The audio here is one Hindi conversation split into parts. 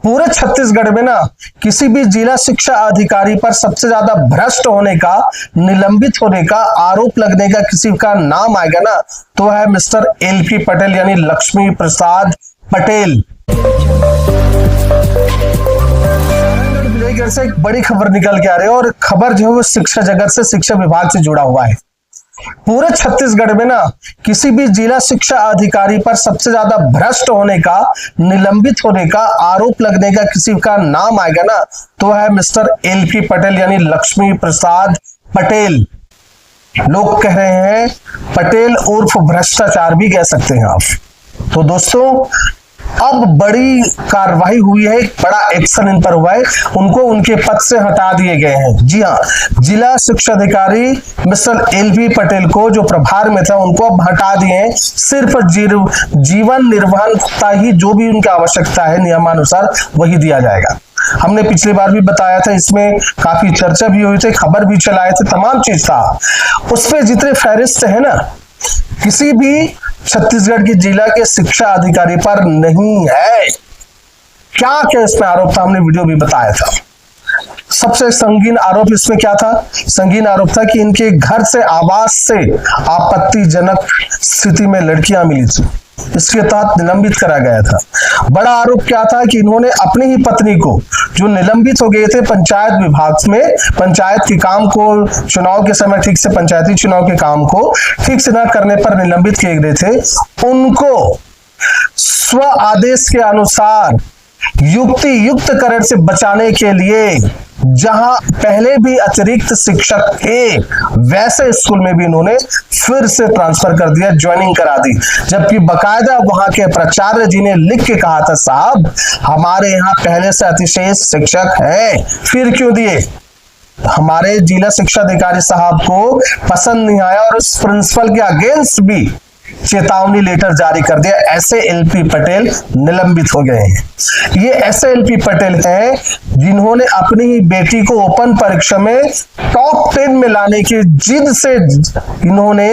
पूरे छत्तीसगढ़ में ना किसी भी जिला शिक्षा अधिकारी पर सबसे ज्यादा भ्रष्ट होने का, निलंबित होने का, आरोप लगने का किसी का नाम आएगा ना तो है मिस्टर एलपी पटेल यानी लक्ष्मी प्रसाद पटेल। से एक बड़ी खबर निकल के आ रही है और खबर जो है वो शिक्षा जगत से, शिक्षा विभाग से जुड़ा हुआ है। पूरे छत्तीसगढ़ में ना किसी भी जिला शिक्षा अधिकारी पर सबसे ज्यादा भ्रष्ट होने का, निलंबित होने का, आरोप लगने का किसी का नाम आएगा ना तो है मिस्टर एलपी पटेल यानी लक्ष्मी प्रसाद पटेल। लोग कह रहे हैं पटेल उर्फ भ्रष्टाचार भी कह सकते हैं आप। तो दोस्तों अब बड़ी कार्रवाई हुई है, एक बड़ा एक्शन इन पर हुआ है, उनको उनके पद से हटा दिए गए हैं। जी हाँ, जिला शिक्षा अधिकारी मिस्टर एलपी पटेल को जो प्रभार में था उनको अब हटा दिए हैं। सिर्फ जीवन निर्वाह भत्ता ही जो भी उनकी आवश्यकता है नियमानुसार वही दिया जाएगा। हमने पिछली बार भी बताया था, इसमें काफी चर्चा भी हुई थी, खबर भी चलाए थे, तमाम चीज था। उसपे जितने फहरिस्त है ना किसी भी छत्तीसगढ़ की जिला के शिक्षा अधिकारी पर नहीं है। क्या क्या इसमें आरोप था, हमने वीडियो भी बताया था। सबसे संगीन आरोप इसमें क्या था? संगीन आरोप था कि इनके घर से, आवास से आपत्तिजनक स्थिति में लड़कियां मिली थी, इसके तहत निलंबित करा गया था। बड़ा आरोप क्या था कि इन्होंने अपनी ही पत्नी को, जो निलंबित हो गए थे पंचायत विभाग में, पंचायत के काम को, चुनाव के समय ठीक से पंचायती चुनाव के काम को ठीक से न करने पर निलंबित किए गए थे, उनको स्व आदेश के अनुसार युक्ति युक्तकरण से बचाने के लिए जहां पहले भी अतिरिक्त शिक्षक थे वैसे स्कूल में भी इन्होंने फिर से ट्रांसफर कर दिया, ज्वाइनिंग करा दी। जबकि बकायदा वहां के प्राचार्य जी ने लिख के कहा था साहब हमारे यहाँ पहले से अतिशेष शिक्षक है, फिर क्यों दिए? हमारे जिला शिक्षा अधिकारी साहब को पसंद नहीं आया और उस प्रिंसिपल के अगेंस्ट भी चेतावनी लेटर जारी कर दिया। ऐसे एलपी पटेल निलंबित हो गए हैं। ये ऐसे एलपी पटेल हैं जिन्होंने अपनी ही बेटी को ओपन परीक्षा में टॉप 10 में लाने की जिद से इन्होंने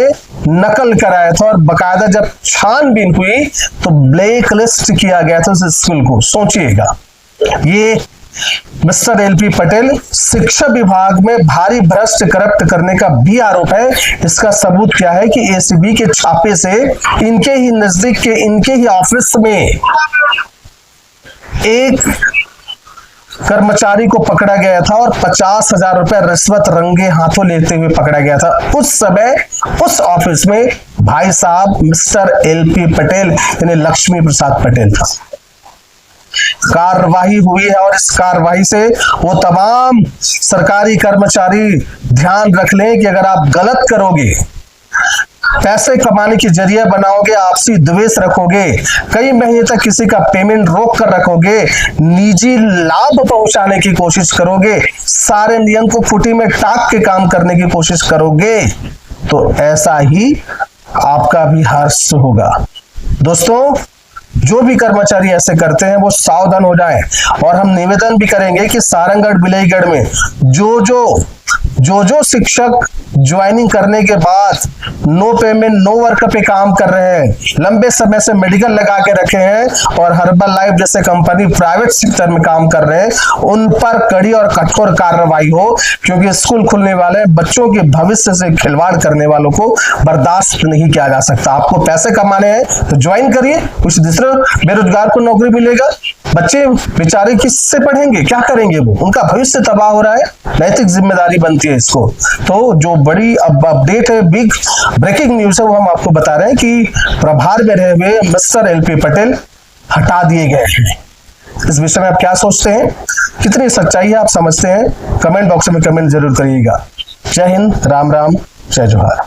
नकल कराया था और बकायदा जब छानबीन हुई तो ब्लैक लिस्ट किया गया था उस स्कूल को। सोचिएगा, ये मिस्टर एलपी पटेल शिक्षा विभाग में भारी भ्रष्ट करप्ट करने का भी आरोप है। इसका सबूत क्या है कि एसीबी के छापे से इनके ही नजदीक के, इनके ही ऑफिस में एक कर्मचारी को पकड़ा गया था और 50,000 रुपए रिश्वत रंगे हाथों लेते हुए पकड़ा गया था। उस समय उस ऑफिस में भाई साहब मिस्टर एलपी पटेल यानी लक्ष्मी प्रसाद पटेल था। कार्रवाई हुई है और इस कार्रवाई से वो तमाम सरकारी कर्मचारी ध्यान रख लें कि अगर आप गलत करोगे, पैसे कमाने की जरिया बनाओगे, आपसी द्वेष रखोगे, कई महीने तक किसी का पेमेंट रोक कर रखोगे, निजी लाभ पहुंचाने की कोशिश करोगे, सारे नियम को फुटी में टाक के काम करने की कोशिश करोगे तो ऐसा ही आपका भी हर्ष होगा। दोस्तों जो भी कर्मचारी ऐसे करते हैं वो सावधान हो जाएं और हम निवेदन भी करेंगे कि सारंगढ़ बिलईगढ़ में जो शिक्षक ज्वाइनिंग करने के बाद नो पेमेंट नो वर्क पे काम कर रहे हैं, लंबे समय से मेडिकल लगा के रखे हैं और हर्बल लाइफ जैसे कंपनी प्राइवेट सेक्टर में काम कर रहे हैं, उन पर कड़ी और कठोर कार्रवाई हो, क्योंकि स्कूल खुलने वाले बच्चों के भविष्य से खिलवाड़ करने वालों को बर्दाश्त नहीं किया जा सकता। आपको पैसे कमाने हैं तो ज्वाइन करिए, कुछ दूसरे बेरोजगार को नौकरी मिलेगा। बच्चे बेचारे किससे पढ़ेंगे, क्या करेंगे? वो उनका भविष्य तबाह हो रहा है, नैतिक जिम्मेदारी बनती है इसको। तो जो बड़ी अपडेट है, बिग ब्रेकिंग न्यूज है, वो हम आपको बता रहे हैं कि प्रभार में रहे हुए मिस्टर एलपी पटेल हटा दिए गए हैं। इस विषय में आप क्या सोचते हैं, कितनी सच्चाई है आप समझते हैं? कमेंट बॉक्स में कमेंट जरूर करिएगा। जय हिंद, राम राम, जय जोहार।